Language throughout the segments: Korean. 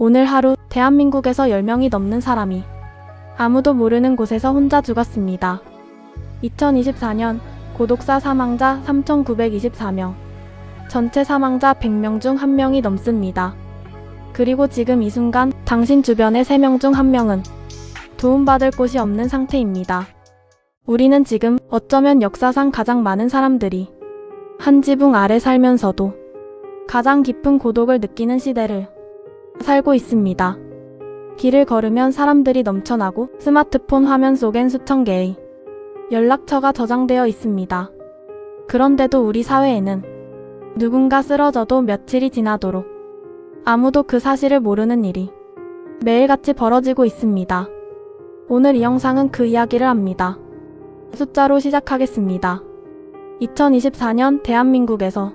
오늘 하루 대한민국에서 10명이 넘는 사람이 아무도 모르는 곳에서 혼자 죽었습니다. 2024년 고독사 사망자 3,924명, 전체 사망자 100명 중 1명이 넘습니다. 그리고 지금 이 순간 당신 주변의 3명 중 1명은 도움받을 곳이 없는 상태입니다. 우리는 지금 어쩌면 역사상 가장 많은 사람들이 한 지붕 아래 살면서도 가장 깊은 고독을 느끼는 시대를 살고 있습니다. 길을 걸으면 사람들이 넘쳐나고 스마트폰 화면 속엔 수천 개의 연락처가 저장되어 있습니다. 그런데도 우리 사회에는 누군가 쓰러져도 며칠이 지나도록 아무도 그 사실을 모르는 일이 매일같이 벌어지고 있습니다. 오늘 이 영상은 그 이야기를 합니다. 숫자로 시작하겠습니다. 2024년 대한민국에서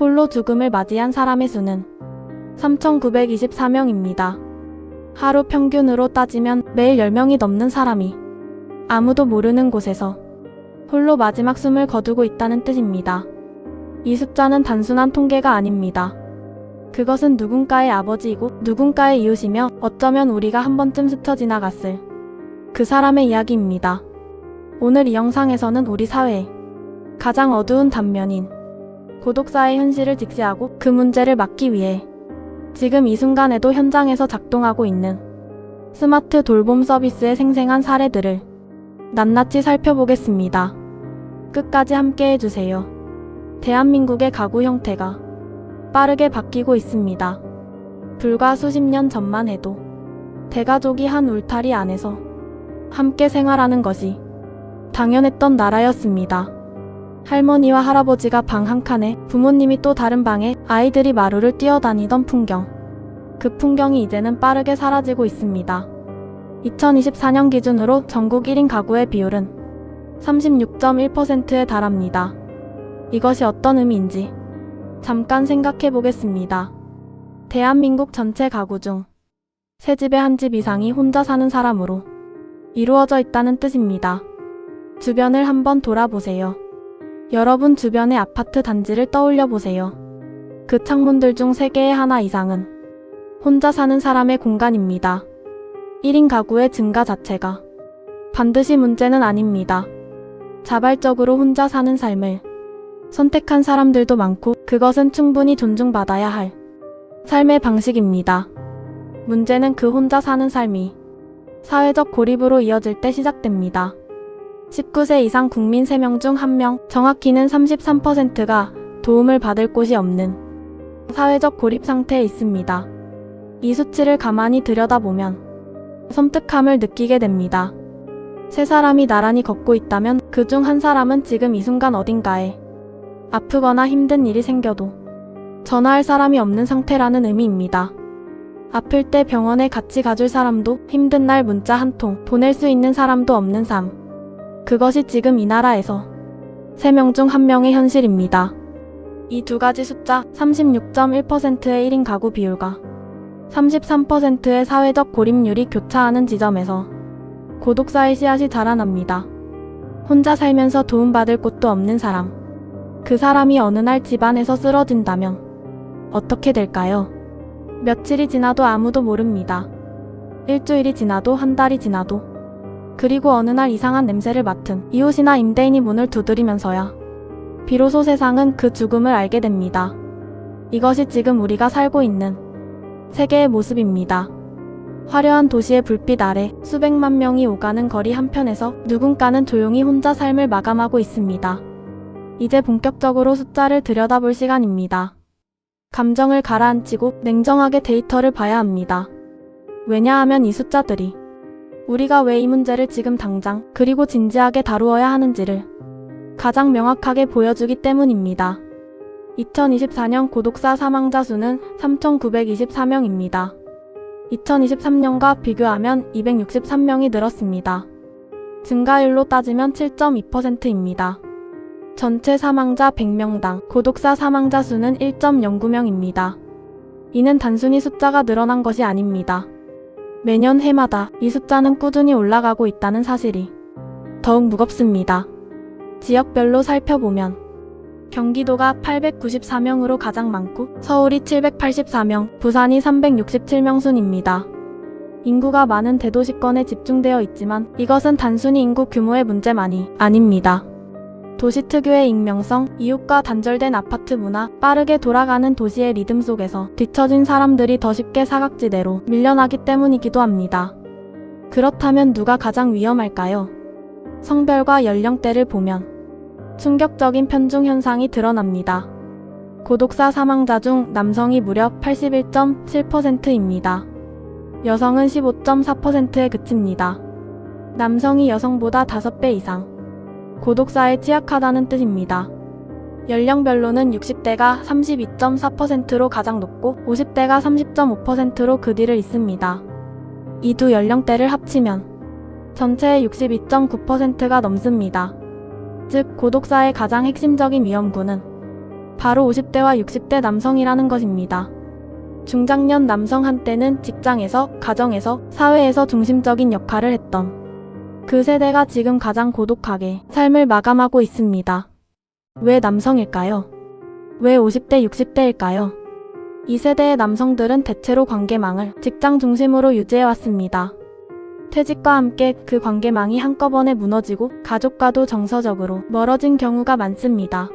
홀로 죽음을 맞이한 사람의 수는 3,924명입니다. 하루 평균으로 따지면 매일 10명이 넘는 사람이 아무도 모르는 곳에서 홀로 마지막 숨을 거두고 있다는 뜻입니다. 이 숫자는 단순한 통계가 아닙니다. 그것은 누군가의 아버지이고 누군가의 이웃이며 어쩌면 우리가 한 번쯤 스쳐 지나갔을 그 사람의 이야기입니다. 오늘 이 영상에서는 우리 사회의 가장 어두운 단면인 고독사의 현실을 직시하고 그 문제를 막기 위해 지금 이 순간에도 현장에서 작동하고 있는 스마트 돌봄 서비스의 생생한 사례들을 낱낱이 살펴보겠습니다. 끝까지 함께 해주세요. 대한민국의 가구 형태가 빠르게 바뀌고 있습니다. 불과 수십 년 전만 해도 대가족이 한 울타리 안에서 함께 생활하는 것이 당연했던 나라였습니다. 할머니와 할아버지가 방 한 칸에, 부모님이 또 다른 방에 아이들이 마루를 뛰어다니던 풍경. 그 풍경이 이제는 빠르게 사라지고 있습니다. 2024년 기준으로 전국 1인 가구의 비율은 36.1%에 달합니다. 이것이 어떤 의미인지 잠깐 생각해 보겠습니다. 대한민국 전체 가구 중 세 집에 한 집 이상이 혼자 사는 사람으로 이루어져 있다는 뜻입니다. 주변을 한번 돌아보세요. 여러분 주변의 아파트 단지를 떠올려 보세요. 그 창문들 중 3개의 하나 이상은 혼자 사는 사람의 공간입니다. 1인 가구의 증가 자체가 반드시 문제는 아닙니다. 자발적으로 혼자 사는 삶을 선택한 사람들도 많고 그것은 충분히 존중받아야 할 삶의 방식입니다. 문제는 그 혼자 사는 삶이 사회적 고립으로 이어질 때 시작됩니다. 19세 이상 국민 3명 중 1명, 정확히는 33%가 도움을 받을 곳이 없는 사회적 고립 상태에 있습니다. 이 수치를 가만히 들여다보면 섬뜩함을 느끼게 됩니다. 3사람이 나란히 걷고 있다면 그 중 한 사람은 지금 이 순간 어딘가에 아프거나 힘든 일이 생겨도 전화할 사람이 없는 상태라는 의미입니다. 아플 때 병원에 같이 가줄 사람도, 힘든 날 문자 한 통 보낼 수 있는 사람도 없는 삶. 그것이 지금 이 나라에서 3명 중 1명의 현실입니다. 이 두 가지 숫자, 36.1%의 1인 가구 비율과 33%의 사회적 고립률이 교차하는 지점에서 고독사의 씨앗이 자라납니다. 혼자 살면서 도움받을 곳도 없는 사람. 그 사람이 어느 날 집안에서 쓰러진다면 어떻게 될까요? 며칠이 지나도 아무도 모릅니다. 일주일이 지나도 한 달이 지나도 그리고 어느 날 이상한 냄새를 맡은 이웃이나 임대인이 문을 두드리면서야 비로소 세상은 그 죽음을 알게 됩니다. 이것이 지금 우리가 살고 있는 세계의 모습입니다. 화려한 도시의 불빛 아래 수백만 명이 오가는 거리 한편에서 누군가는 조용히 혼자 삶을 마감하고 있습니다. 이제 본격적으로 숫자를 들여다볼 시간입니다. 감정을 가라앉히고 냉정하게 데이터를 봐야 합니다. 왜냐하면 이 숫자들이 우리가 왜 이 문제를 지금 당장 그리고 진지하게 다루어야 하는지를 가장 명확하게 보여주기 때문입니다. 2024년 고독사 사망자 수는 3,924명입니다. 2023년과 비교하면 263명이 늘었습니다. 증가율로 따지면 7.2%입니다. 전체 사망자 100명당 고독사 사망자 수는 1.09명입니다. 이는 단순히 숫자가 늘어난 것이 아닙니다. 매년 해마다 이 숫자는 꾸준히 올라가고 있다는 사실이 더욱 무겁습니다. 지역별로 살펴보면 경기도가 894명으로 가장 많고 서울이 784명, 부산이 367명 순입니다. 인구가 많은 대도시권에 집중되어 있지만 이것은 단순히 인구 규모의 문제만이 아닙니다. 도시 특유의 익명성, 이웃과 단절된 아파트 문화, 빠르게 돌아가는 도시의 리듬 속에서 뒤처진 사람들이 더 쉽게 사각지대로 밀려나기 때문이기도 합니다. 그렇다면 누가 가장 위험할까요? 성별과 연령대를 보면 충격적인 편중 현상이 드러납니다. 고독사 사망자 중 남성이 무려 81.7%입니다. 여성은 15.4%에 그칩니다. 남성이 여성보다 5배 이상 고독사에 취약하다는 뜻입니다. 연령별로는 60대가 32.4%로 가장 높고 50대가 30.5%로 그 뒤를 잇습니다. 이 두 연령대를 합치면 전체의 62.9%가 넘습니다. 즉 고독사의 가장 핵심적인 위험군은 바로 50대와 60대 남성이라는 것입니다. 중장년 남성 한때는 직장에서, 가정에서, 사회에서 중심적인 역할을 했던 그 세대가 지금 가장 고독하게 삶을 마감하고 있습니다. 왜 남성일까요? 왜 50대, 60대일까요? 이 세대의 남성들은 대체로 관계망을 직장 중심으로 유지해왔습니다. 퇴직과 함께 그 관계망이 한꺼번에 무너지고 가족과도 정서적으로 멀어진 경우가 많습니다.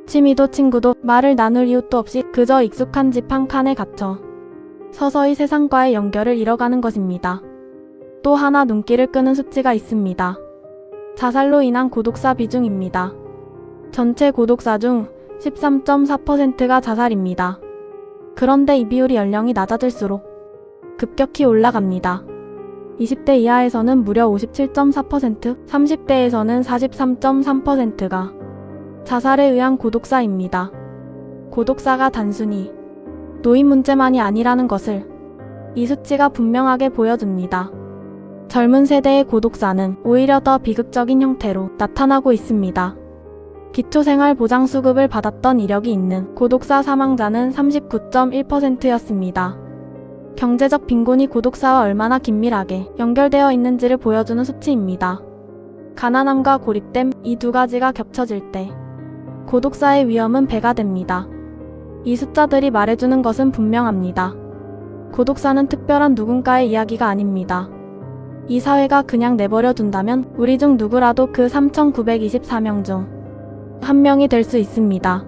취미도 친구도 말을 나눌 이유도 없이 그저 익숙한 집 한 칸에 갇혀 서서히 세상과의 연결을 잃어가는 것입니다. 또 하나 눈길을 끄는 수치가 있습니다. 자살로 인한 고독사 비중입니다. 전체 고독사 중 13.4%가 자살입니다. 그런데 이 비율이 연령이 낮아질수록 급격히 올라갑니다. 20대 이하에서는 무려 57.4%, 30대에서는 43.3%가 자살에 의한 고독사입니다. 고독사가 단순히 노인 문제만이 아니라는 것을 이 수치가 분명하게 보여줍니다. 젊은 세대의 고독사는 오히려 더 비극적인 형태로 나타나고 있습니다. 기초생활보장수급을 받았던 이력이 있는 고독사 사망자는 39.1%였습니다. 경제적 빈곤이 고독사와 얼마나 긴밀하게 연결되어 있는지를 보여주는 수치입니다. 가난함과 고립됨, 이 두 가지가 겹쳐질 때 고독사의 위험은 배가 됩니다. 이 숫자들이 말해주는 것은 분명합니다. 고독사는 특별한 누군가의 이야기가 아닙니다. 이 사회가 그냥 내버려 둔다면 우리 중 누구라도 그 3,924명 중 한 명이 될 수 있습니다.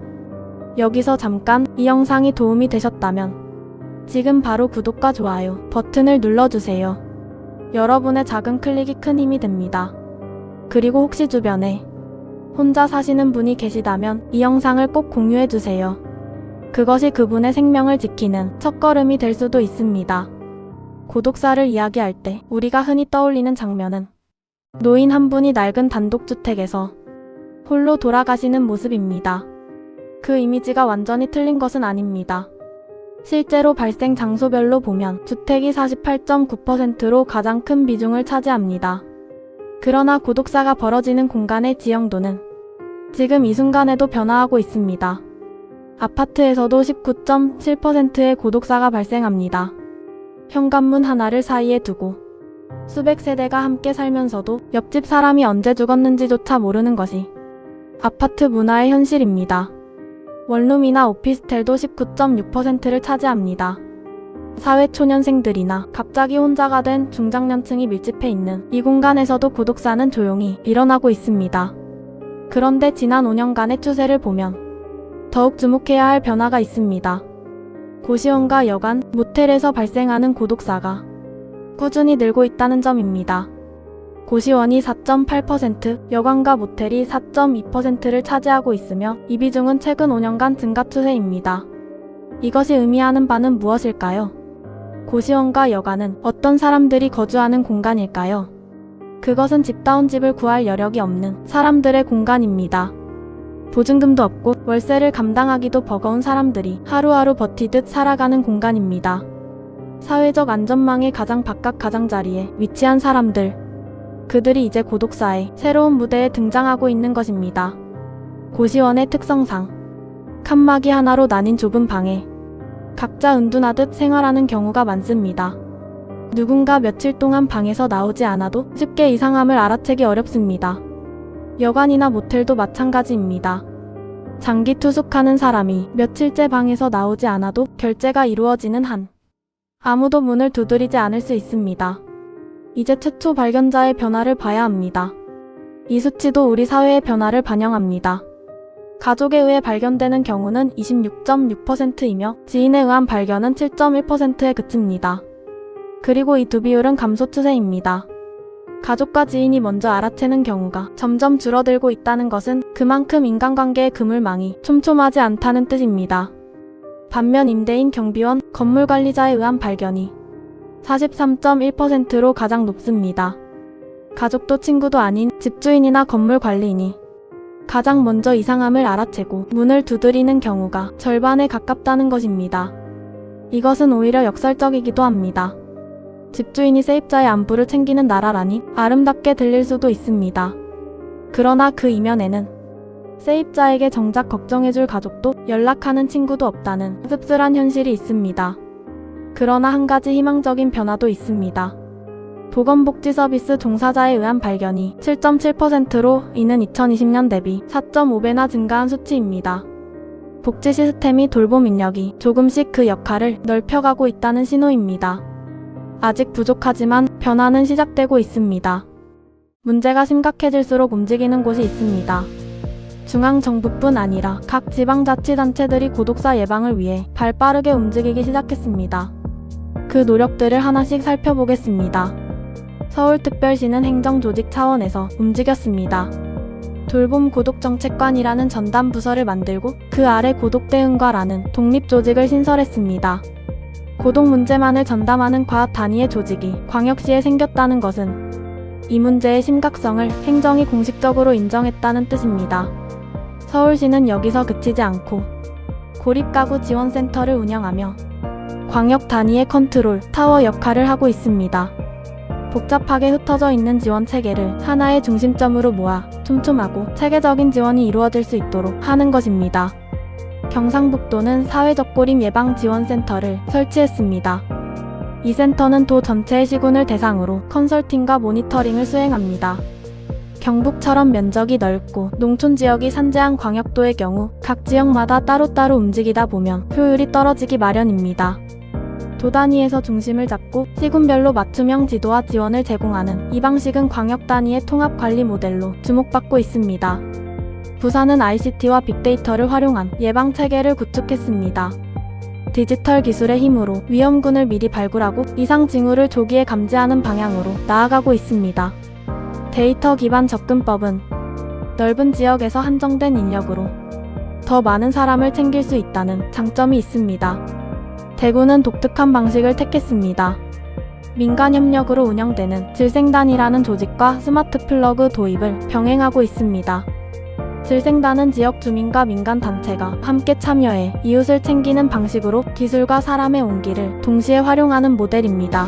여기서 잠깐 이 영상이 도움이 되셨다면 지금 바로 구독과 좋아요 버튼을 눌러주세요. 여러분의 작은 클릭이 큰 힘이 됩니다. 그리고 혹시 주변에 혼자 사시는 분이 계시다면 이 영상을 꼭 공유해주세요. 그것이 그분의 생명을 지키는 첫걸음이 될 수도 있습니다. 고독사를 이야기할 때 우리가 흔히 떠올리는 장면은 노인 한 분이 낡은 단독주택에서 홀로 돌아가시는 모습입니다. 그 이미지가 완전히 틀린 것은 아닙니다. 실제로 발생 장소별로 보면 주택이 48.9%로 가장 큰 비중을 차지합니다. 그러나 고독사가 벌어지는 공간의 지형도는 지금 이 순간에도 변화하고 있습니다. 아파트에서도 19.7%의 고독사가 발생합니다. 현관문 하나를 사이에 두고 수백 세대가 함께 살면서도 옆집 사람이 언제 죽었는지조차 모르는 것이 아파트 문화의 현실입니다. 원룸이나 오피스텔도 19.6%를 차지합니다. 사회초년생들이나 갑자기 혼자가 된 중장년층이 밀집해 있는 이 공간에서도 고독사는 조용히 일어나고 있습니다. 그런데 지난 5년간의 추세를 보면 더욱 주목해야 할 변화가 있습니다. 고시원과 여관, 모텔에서 발생하는 고독사가 꾸준히 늘고 있다는 점입니다. 고시원이 4.8%, 여관과 모텔이 4.2%를 차지하고 있으며 이 비중은 최근 5년간 증가 추세입니다. 이것이 의미하는 바는 무엇일까요? 고시원과 여관은 어떤 사람들이 거주하는 공간일까요? 그것은 집다운 집을 구할 여력이 없는 사람들의 공간입니다. 보증금도 없고 월세를 감당하기도 버거운 사람들이 하루하루 버티듯 살아가는 공간입니다. 사회적 안전망의 가장 바깥 가장자리에 위치한 사람들, 그들이 이제 고독사의 새로운 무대에 등장하고 있는 것입니다. 고시원의 특성상 칸막이 하나로 나뉜 좁은 방에 각자 은둔하듯 생활하는 경우가 많습니다. 누군가 며칠 동안 방에서 나오지 않아도 쉽게 이상함을 알아채기 어렵습니다. 여관이나 모텔도 마찬가지입니다. 장기 투숙하는 사람이 며칠째 방에서 나오지 않아도 결제가 이루어지는 한 아무도 문을 두드리지 않을 수 있습니다. 이제 최초 발견자의 변화를 봐야 합니다. 이 수치도 우리 사회의 변화를 반영합니다. 가족에 의해 발견되는 경우는 26.6%이며 지인에 의한 발견은 7.1%에 그칩니다. 그리고 이 두 비율은 감소 추세입니다. 가족과 지인이 먼저 알아채는 경우가 점점 줄어들고 있다는 것은 그만큼 인간관계의 그물망이 촘촘하지 않다는 뜻입니다. 반면 임대인, 경비원, 건물관리자에 의한 발견이 43.1%로 가장 높습니다. 가족도 친구도 아닌 집주인이나 건물관리인이 가장 먼저 이상함을 알아채고 문을 두드리는 경우가 절반에 가깝다는 것입니다. 이것은 오히려 역설적이기도 합니다. 집주인이 세입자의 안부를 챙기는 나라라니 아름답게 들릴 수도 있습니다. 그러나 그 이면에는 세입자에게 정작 걱정해줄 가족도 연락하는 친구도 없다는 씁쓸한 현실이 있습니다. 그러나 한 가지 희망적인 변화도 있습니다. 보건복지 서비스 종사자에 의한 발견이 7.7%로 이는 2020년 대비 4.5배나 증가한 수치입니다. 복지 시스템이 돌봄 인력이 조금씩 그 역할을 넓혀가고 있다는 신호입니다. 아직 부족하지만 변화는 시작되고 있습니다. 문제가 심각해질수록 움직이는 곳이 있습니다. 중앙정부뿐 아니라 각 지방자치단체들이 고독사 예방을 위해 발빠르게 움직이기 시작했습니다. 그 노력들을 하나씩 살펴보겠습니다. 서울특별시는 행정조직 차원에서 움직였습니다. 돌봄 고독정책관이라는 전담 부서를 만들고 그 아래 고독대응과라는 독립조직을 신설했습니다. 고독 문제만을 전담하는 과학 단위의 조직이 광역시에 생겼다는 것은 이 문제의 심각성을 행정이 공식적으로 인정했다는 뜻입니다. 서울시는 여기서 그치지 않고 고립가구 지원센터를 운영하며 광역 단위의 컨트롤 타워 역할을 하고 있습니다. 복잡하게 흩어져 있는 지원 체계를 하나의 중심점으로 모아 촘촘하고 체계적인 지원이 이루어질 수 있도록 하는 것입니다. 경상북도는 사회적고림 예방지원센터를 설치했습니다. 이 센터는 도 전체의 시군을 대상으로 컨설팅과 모니터링을 수행합니다. 경북처럼 면적이 넓고 농촌 지역이 산재한 광역도의 경우 각 지역마다 따로따로 움직이다 보면 효율이 떨어지기 마련입니다. 도 단위에서 중심을 잡고 시군별로 맞춤형 지도와 지원을 제공하는 이 방식은 광역 단위의 통합 관리 모델로 주목받고 있습니다. 부산은 ICT와 빅데이터를 활용한 예방 체계를 구축했습니다. 디지털 기술의 힘으로 위험군을 미리 발굴하고 이상 징후를 조기에 감지하는 방향으로 나아가고 있습니다. 데이터 기반 접근법은 넓은 지역에서 한정된 인력으로 더 많은 사람을 챙길 수 있다는 장점이 있습니다. 대구는 독특한 방식을 택했습니다. 민간 협력으로 운영되는 질생단이라는 조직과 스마트 플러그 도입을 병행하고 있습니다. 질생단은 지역 주민과 민간 단체가 함께 참여해 이웃을 챙기는 방식으로 기술과 사람의 온기를 동시에 활용하는 모델입니다.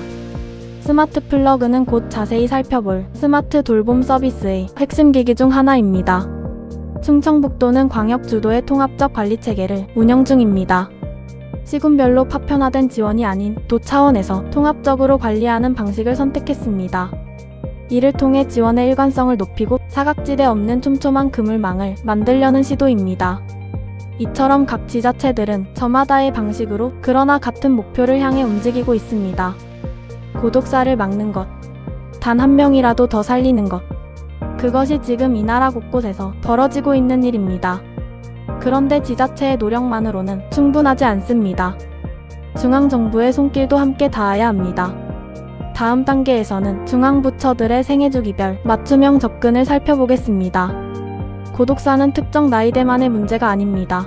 스마트 플러그는 곧 자세히 살펴볼 스마트 돌봄 서비스의 핵심 기기 중 하나입니다. 충청북도는 광역 주도의 통합적 관리 체계를 운영 중입니다. 시군별로 파편화된 지원이 아닌 도 차원에서 통합적으로 관리하는 방식을 선택했습니다. 이를 통해 지원의 일관성을 높이고 사각지대 없는 촘촘한 그물망을 만들려는 시도입니다. 이처럼 각 지자체들은 저마다의 방식으로 그러나 같은 목표를 향해 움직이고 있습니다. 고독사를 막는 것, 단 한 명이라도 더 살리는 것. 그것이 지금 이 나라 곳곳에서 벌어지고 있는 일입니다. 그런데 지자체의 노력만으로는 충분하지 않습니다. 중앙정부의 손길도 함께 닿아야 합니다. 다음 단계에서는 중앙부처들의 생애주기별 맞춤형 접근을 살펴보겠습니다. 고독사는 특정 나이대만의 문제가 아닙니다.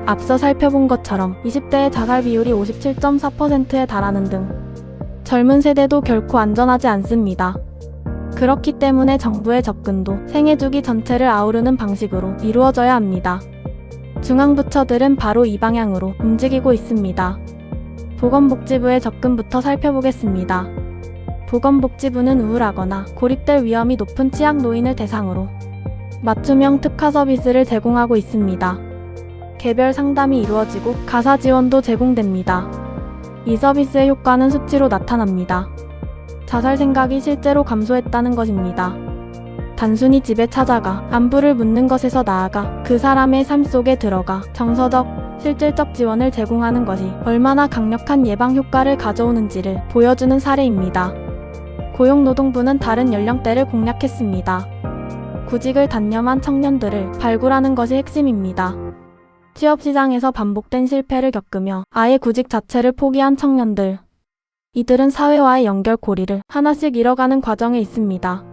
앞서 살펴본 것처럼 20대의 자살 비율이 57.4%에 달하는 등 젊은 세대도 결코 안전하지 않습니다. 그렇기 때문에 정부의 접근도 생애주기 전체를 아우르는 방식으로 이루어져야 합니다. 중앙부처들은 바로 이 방향으로 움직이고 있습니다. 보건복지부의 접근부터 살펴보겠습니다. 보건복지부는 우울하거나 고립될 위험이 높은 취약 노인을 대상으로 맞춤형 특화 서비스를 제공하고 있습니다. 개별 상담이 이루어지고 가사 지원도 제공됩니다. 이 서비스의 효과는 수치로 나타납니다. 자살 생각이 실제로 감소했다는 것입니다. 단순히 집에 찾아가 안부를 묻는 것에서 나아가 그 사람의 삶 속에 들어가 정서적, 실질적 지원을 제공하는 것이 얼마나 강력한 예방 효과를 가져오는지를 보여주는 사례입니다. 고용노동부는 다른 연령대를 공략했습니다. 구직을 단념한 청년들을 발굴하는 것이 핵심입니다. 취업시장에서 반복된 실패를 겪으며 아예 구직 자체를 포기한 청년들. 이들은 사회와의 연결고리를 하나씩 잃어가는 과정에 있습니다.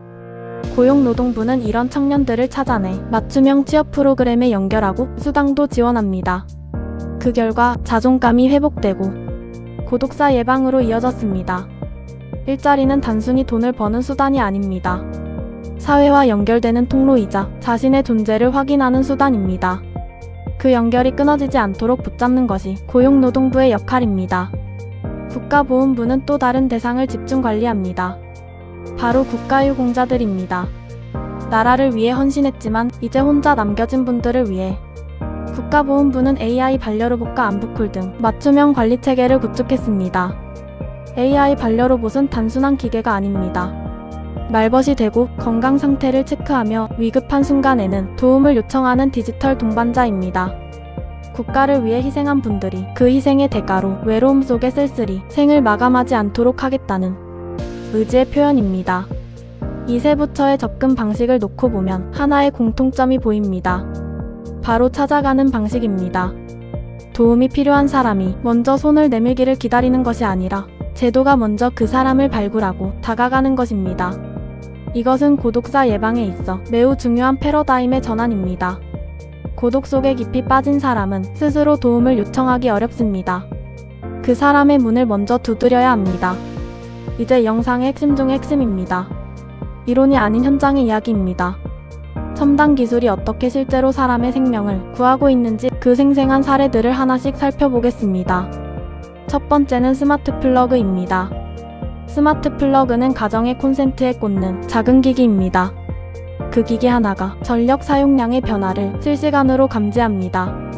고용노동부는 이런 청년들을 찾아내 맞춤형 취업 프로그램에 연결하고 수당도 지원합니다. 그 결과 자존감이 회복되고 고독사 예방으로 이어졌습니다. 일자리는 단순히 돈을 버는 수단이 아닙니다. 사회와 연결되는 통로이자 자신의 존재를 확인하는 수단입니다. 그 연결이 끊어지지 않도록 붙잡는 것이 고용노동부의 역할입니다. 국가보훈부는 또 다른 대상을 집중 관리합니다. 바로 국가유공자들입니다. 나라를 위해 헌신했지만 이제 혼자 남겨진 분들을 위해 국가보훈부는 AI 반려로봇과 안부콜 등 맞춤형 관리체계를 구축했습니다. AI 반려로봇은 단순한 기계가 아닙니다. 말벗이 되고 건강 상태를 체크하며 위급한 순간에는 도움을 요청하는 디지털 동반자입니다. 국가를 위해 희생한 분들이 그 희생의 대가로 외로움 속의 쓸쓸히 생을 마감하지 않도록 하겠다는 의지의 표현입니다. 이 세 부처의 접근 방식을 놓고 보면 하나의 공통점이 보입니다. 바로 찾아가는 방식입니다. 도움이 필요한 사람이 먼저 손을 내밀기를 기다리는 것이 아니라 제도가 먼저 그 사람을 발굴하고 다가가는 것입니다. 이것은 고독사 예방에 있어 매우 중요한 패러다임의 전환입니다. 고독 속에 깊이 빠진 사람은 스스로 도움을 요청하기 어렵습니다. 그 사람의 문을 먼저 두드려야 합니다. 이제 영상의 핵심 중의 핵심입니다. 이론이 아닌 현장의 이야기입니다. 첨단 기술이 어떻게 실제로 사람의 생명을 구하고 있는지 그 생생한 사례들을 하나씩 살펴보겠습니다. 첫 번째는 스마트 플러그입니다. 스마트 플러그는 가정의 콘센트에 꽂는 작은 기기입니다. 그 기기 하나가 전력 사용량의 변화를 실시간으로 감지합니다.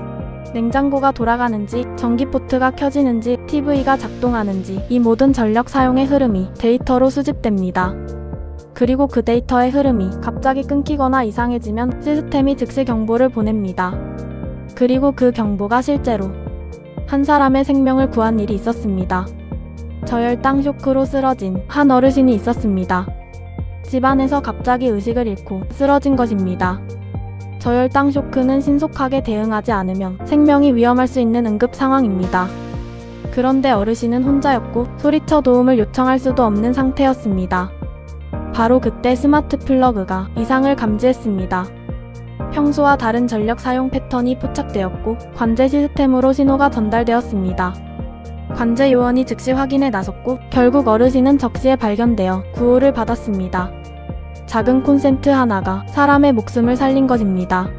냉장고가 돌아가는지, 전기포트가 켜지는지, TV가 작동하는지 이 모든 전력 사용의 흐름이 데이터로 수집됩니다. 그리고 그 데이터의 흐름이 갑자기 끊기거나 이상해지면 시스템이 즉시 경보를 보냅니다. 그리고 그 경보가 실제로 한 사람의 생명을 구한 일이 있었습니다. 저혈당 쇼크로 쓰러진 한 어르신이 있었습니다. 집안에서 갑자기 의식을 잃고 쓰러진 것입니다. 저혈당 쇼크는 신속하게 대응하지 않으면 생명이 위험할 수 있는 응급 상황입니다. 그런데 어르신은 혼자였고 소리쳐 도움을 요청할 수도 없는 상태였습니다. 바로 그때 스마트 플러그가 이상을 감지했습니다. 평소와 다른 전력 사용 패턴이 포착되었고 관제 시스템으로 신호가 전달되었습니다. 관제 요원이 즉시 확인에 나섰고 결국 어르신은 적시에 발견되어 구호를 받았습니다. 작은 콘센트 하나가 사람의 목숨을 살린 것입니다.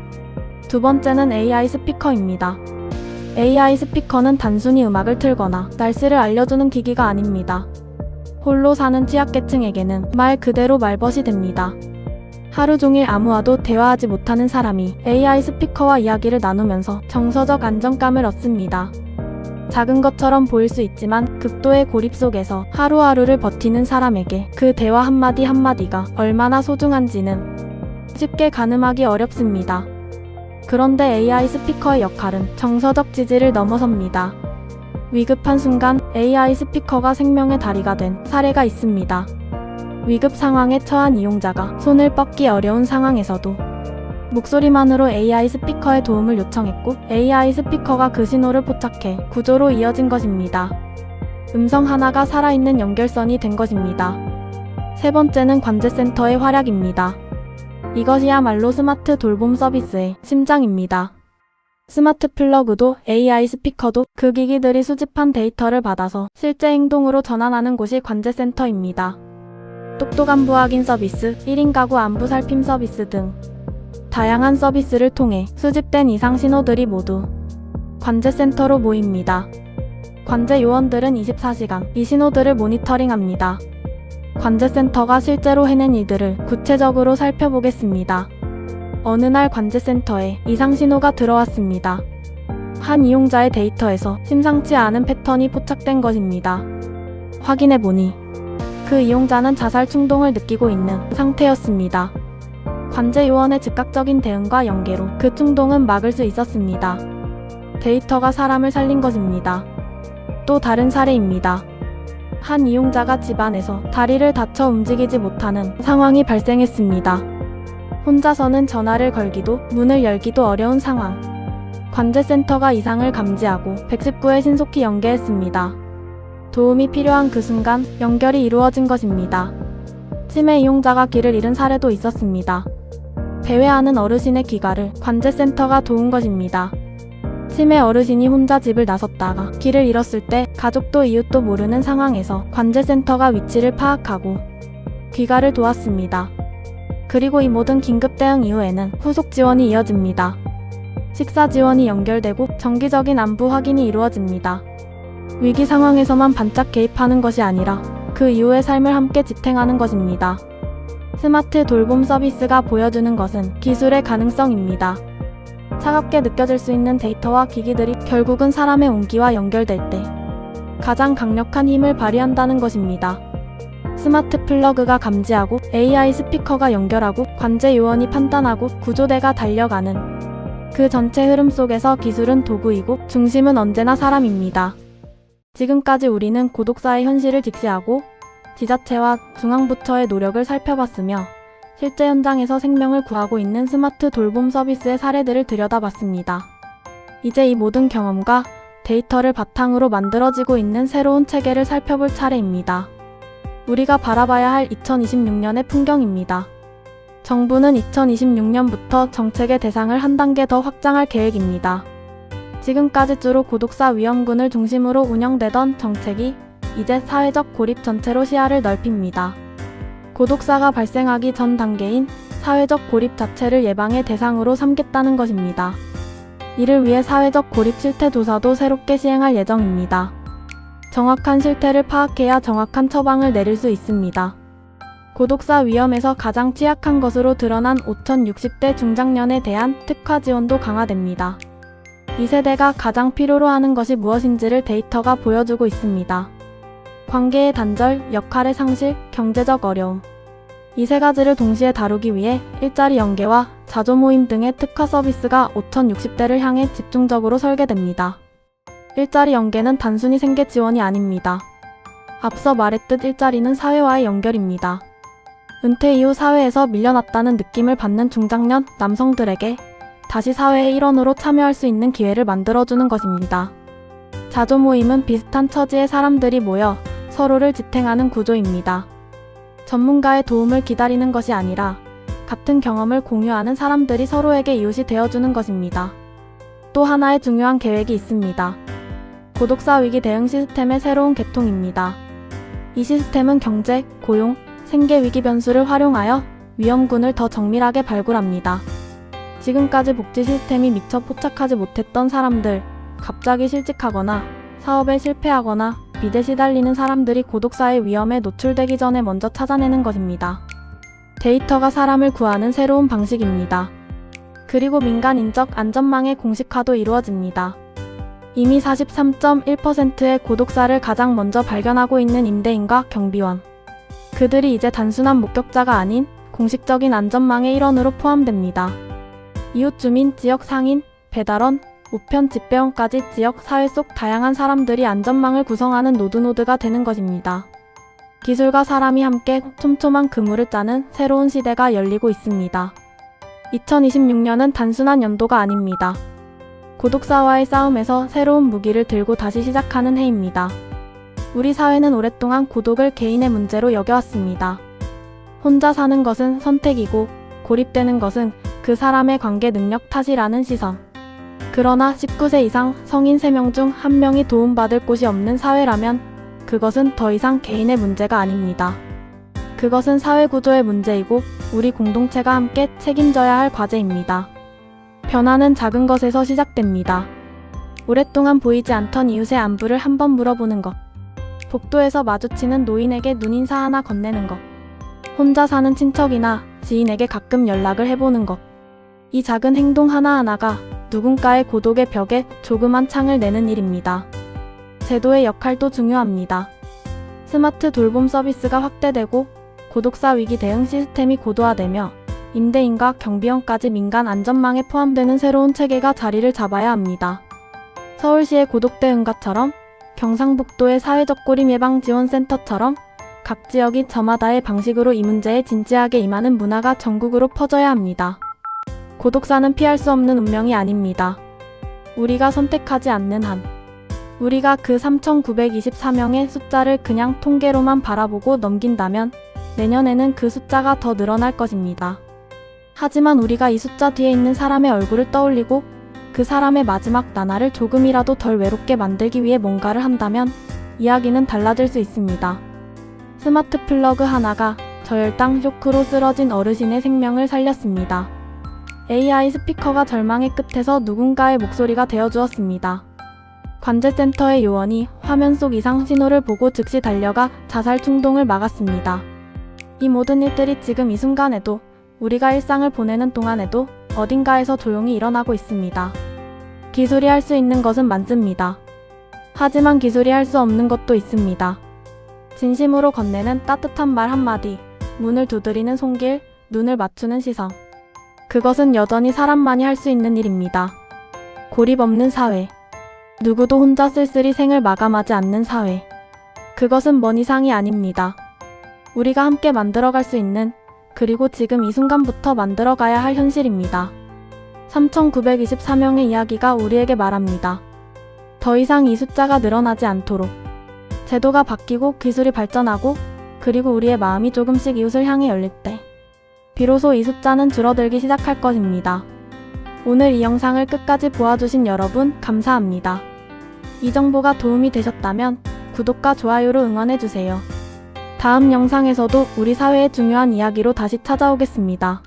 두 번째는 AI 스피커입니다. AI 스피커는 단순히 음악을 틀거나 날씨를 알려주는 기기가 아닙니다. 홀로 사는 취약계층에게는 말 그대로 말벗이 됩니다. 하루 종일 아무와도 대화하지 못하는 사람이 AI 스피커와 이야기를 나누면서 정서적 안정감을 얻습니다. 작은 것처럼 보일 수 있지만 극도의 고립 속에서 하루하루를 버티는 사람에게 그 대화 한마디 한마디가 얼마나 소중한지는 쉽게 가늠하기 어렵습니다. 그런데 AI 스피커의 역할은 정서적 지지를 넘어섭니다. 위급한 순간 AI 스피커가 생명의 다리가 된 사례가 있습니다. 위급 상황에 처한 이용자가 손을 뻗기 어려운 상황에서도 목소리만으로 AI 스피커의 도움을 요청했고 AI 스피커가 그 신호를 포착해 구조로 이어진 것입니다. 음성 하나가 살아있는 연결선이 된 것입니다. 세 번째는 관제센터의 활약입니다. 이것이야말로 스마트 돌봄 서비스의 심장입니다. 스마트 플러그도 AI 스피커도 그 기기들이 수집한 데이터를 받아서 실제 행동으로 전환하는 곳이 관제센터입니다. 똑똑 안부 확인 서비스, 1인 가구 안부 살핌 서비스 등 다양한 서비스를 통해 수집된 이상 신호들이 모두 관제센터로 모입니다. 관제 요원들은 24시간 이 신호들을 모니터링합니다. 관제센터가 실제로 해낸 일들을 구체적으로 살펴보겠습니다. 어느 날 관제센터에 이상 신호가 들어왔습니다. 한 이용자의 데이터에서 심상치 않은 패턴이 포착된 것입니다. 확인해보니 그 이용자는 자살 충동을 느끼고 있는 상태였습니다. 관제 요원의 즉각적인 대응과 연계로 그 충동은 막을 수 있었습니다. 데이터가 사람을 살린 것입니다. 또 다른 사례입니다. 한 이용자가 집안에서 다리를 다쳐 움직이지 못하는 상황이 발생했습니다. 혼자서는 전화를 걸기도 문을 열기도 어려운 상황. 관제센터가 이상을 감지하고 119에 신속히 연계했습니다. 도움이 필요한 그 순간 연결이 이루어진 것입니다. 치매 이용자가 길을 잃은 사례도 있었습니다. 배회하는 어르신의 귀가를 관제센터가 도운 것입니다. 치매 어르신이 혼자 집을 나섰다가 길을 잃었을 때 가족도 이웃도 모르는 상황에서 관제센터가 위치를 파악하고 귀가를 도왔습니다. 그리고 이 모든 긴급 대응 이후에는 후속 지원이 이어집니다. 식사 지원이 연결되고 정기적인 안부 확인이 이루어집니다. 위기 상황에서만 반짝 개입하는 것이 아니라 그 이후의 삶을 함께 지탱하는 것입니다. 스마트 돌봄 서비스가 보여주는 것은 기술의 가능성입니다. 차갑게 느껴질 수 있는 데이터와 기기들이 결국은 사람의 온기와 연결될 때 가장 강력한 힘을 발휘한다는 것입니다. 스마트 플러그가 감지하고 AI 스피커가 연결하고 관제 요원이 판단하고 구조대가 달려가는 그 전체 흐름 속에서 기술은 도구이고 중심은 언제나 사람입니다. 지금까지 우리는 고독사의 현실을 직시하고 지자체와 중앙부처의 노력을 살펴봤으며 실제 현장에서 생명을 구하고 있는 스마트 돌봄 서비스의 사례들을 들여다봤습니다. 이제 이 모든 경험과 데이터를 바탕으로 만들어지고 있는 새로운 체계를 살펴볼 차례입니다. 우리가 바라봐야 할 2026년의 풍경입니다. 정부는 2026년부터 정책의 대상을 한 단계 더 확장할 계획입니다. 지금까지 주로 고독사 위험군을 중심으로 운영되던 정책이 이제 사회적 고립 전체로 시야를 넓힙니다. 고독사가 발생하기 전 단계인 사회적 고립 자체를 예방의 대상으로 삼겠다는 것입니다. 이를 위해 사회적 고립 실태 조사도 새롭게 시행할 예정입니다. 정확한 실태를 파악해야 정확한 처방을 내릴 수 있습니다. 고독사 위험에서 가장 취약한 것으로 드러난 5060대 중장년에 대한 특화 지원도 강화됩니다. 이 세대가 가장 필요로 하는 것이 무엇인지를 데이터가 보여주고 있습니다. 관계의 단절, 역할의 상실, 경제적 어려움. 이 세 가지를 동시에 다루기 위해 일자리 연계와 자조 모임 등의 특화 서비스가 5060대를 향해 집중적으로 설계됩니다. 일자리 연계는 단순히 생계 지원이 아닙니다. 앞서 말했듯 일자리는 사회와의 연결입니다. 은퇴 이후 사회에서 밀려났다는 느낌을 받는 중장년 남성들에게 다시 사회의 일원으로 참여할 수 있는 기회를 만들어주는 것입니다. 자조 모임은 비슷한 처지의 사람들이 모여 서로를 지탱하는 구조입니다. 전문가의 도움을 기다리는 것이 아니라 같은 경험을 공유하는 사람들이 서로에게 이웃이 되어주는 것입니다. 또 하나의 중요한 계획이 있습니다. 고독사 위기 대응 시스템의 새로운 개통입니다. 이 시스템은 경제, 고용, 생계 위기 변수를 활용하여 위험군을 더 정밀하게 발굴합니다. 지금까지 복지 시스템이 미처 포착하지 못했던 사람들, 갑자기 실직하거나 사업에 실패하거나 빚에 시달리는 사람들이 고독사의 위험에 노출되기 전에 먼저 찾아내는 것입니다. 데이터가 사람을 구하는 새로운 방식입니다. 그리고 민간 인적 안전망의 공식화도 이루어집니다. 이미 43.1%의 고독사를 가장 먼저 발견하고 있는 임대인과 경비원. 그들이 이제 단순한 목격자가 아닌 공식적인 안전망의 일원으로 포함됩니다. 이웃 주민, 지역 상인, 배달원, 우편 집배원까지 지역 사회 속 다양한 사람들이 안전망을 구성하는 노드가 되는 것입니다. 기술과 사람이 함께 촘촘한 그물을 짜는 새로운 시대가 열리고 있습니다. 2026년은 단순한 연도가 아닙니다. 고독사와의 싸움에서 새로운 무기를 들고 다시 시작하는 해입니다. 우리 사회는 오랫동안 고독을 개인의 문제로 여겨왔습니다. 혼자 사는 것은 선택이고 고립되는 것은 그 사람의 관계 능력 탓이라는 시선. 그러나 19세 이상 성인 3명 중 1명이 도움받을 곳이 없는 사회라면 그것은 더 이상 개인의 문제가 아닙니다. 그것은 사회구조의 문제이고 우리 공동체가 함께 책임져야 할 과제입니다. 변화는 작은 것에서 시작됩니다. 오랫동안 보이지 않던 이웃의 안부를 한번 물어보는 것. 복도에서 마주치는 노인에게 눈인사 하나 건네는 것. 혼자 사는 친척이나 지인에게 가끔 연락을 해보는 것. 이 작은 행동 하나하나가 누군가의 고독의 벽에 조그만 창을 내는 일입니다. 제도의 역할도 중요합니다. 스마트 돌봄 서비스가 확대되고 고독사 위기 대응 시스템이 고도화되며 임대인과 경비원까지 민간 안전망에 포함되는 새로운 체계가 자리를 잡아야 합니다. 서울시의 고독대 응가처럼, 경상북도의 사회적 고림 예방 지원센터처럼 각 지역이 저마다의 방식으로 이 문제에 진지하게 임하는 문화가 전국으로 퍼져야 합니다. 고독사는 피할 수 없는 운명이 아닙니다. 우리가 선택하지 않는 한, 우리가 그 3,924명의 숫자를 그냥 통계로만 바라보고 넘긴다면 내년에는 그 숫자가 더 늘어날 것입니다. 하지만 우리가 이 숫자 뒤에 있는 사람의 얼굴을 떠올리고 그 사람의 마지막 나날을 조금이라도 덜 외롭게 만들기 위해 뭔가를 한다면 이야기는 달라질 수 있습니다. 스마트 플러그 하나가 저혈당 쇼크로 쓰러진 어르신의 생명을 살렸습니다. AI 스피커가 절망의 끝에서 누군가의 목소리가 되어주었습니다. 관제센터의 요원이 화면 속 이상 신호를 보고 즉시 달려가 자살 충동을 막았습니다. 이 모든 일들이 지금 이 순간에도, 우리가 일상을 보내는 동안에도 어딘가에서 조용히 일어나고 있습니다. 기술이 할 수 있는 것은 많습니다. 하지만 기술이 할 수 없는 것도 있습니다. 진심으로 건네는 따뜻한 말 한마디, 문을 두드리는 손길, 눈을 맞추는 시선. 그것은 여전히 사람만이 할 수 있는 일입니다. 고립 없는 사회. 누구도 혼자 쓸쓸히 생을 마감하지 않는 사회. 그것은 먼 이상이 아닙니다. 우리가 함께 만들어갈 수 있는, 그리고 지금 이 순간부터 만들어가야 할 현실입니다. 3,924명의 이야기가 우리에게 말합니다. 더 이상 이 숫자가 늘어나지 않도록. 제도가 바뀌고 기술이 발전하고, 그리고 우리의 마음이 조금씩 이웃을 향해 열릴 때 비로소 이 숫자는 줄어들기 시작할 것입니다. 오늘 이 영상을 끝까지 보아주신 여러분 감사합니다. 이 정보가 도움이 되셨다면 구독과 좋아요로 응원해주세요. 다음 영상에서도 우리 사회의 중요한 이야기로 다시 찾아오겠습니다.